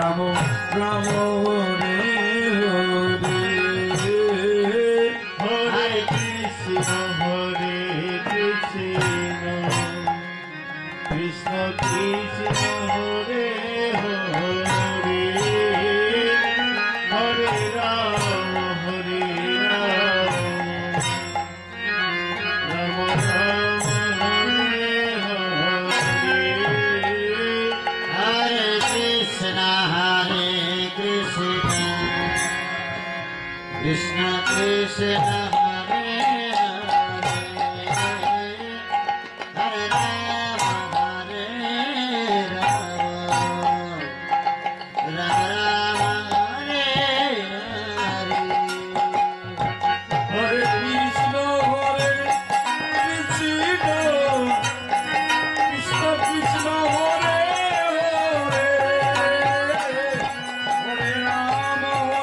রাম রাম হরে হরে হরে কৃষ্ণ কৃষ্ণ কৃষ্ণ হরে হরে হরে রাম রাম রাম হরে হরে हरे कृष्ण कृष्ण कृष्ण हरे हरे हरे राम राम राम हरे हरे हरे कृष्ण कृष्ण कृष्ण कृष्ण हरे हरे हरे राम राम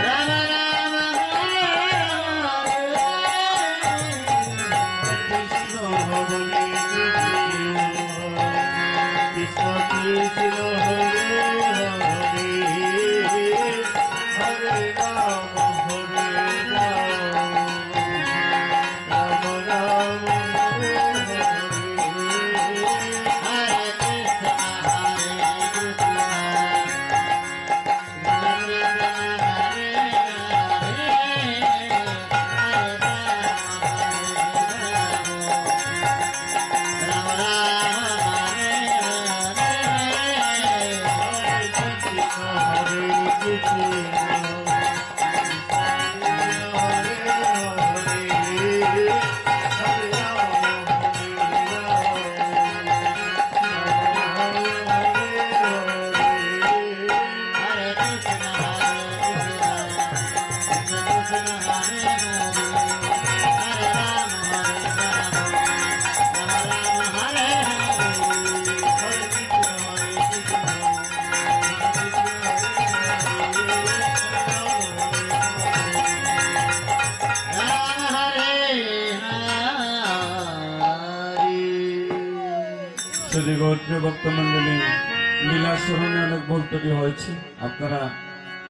राम राम हरे हरे কৃষ্ণ কৃষ্ণ হরে হরে হরে রাম রাম রাম হরে হরে শ্রী গৌর ভক্ত মন্ডলী লীলা স্মরণে অনেক ভুল ত্রুটি হয়েছে, আপনারা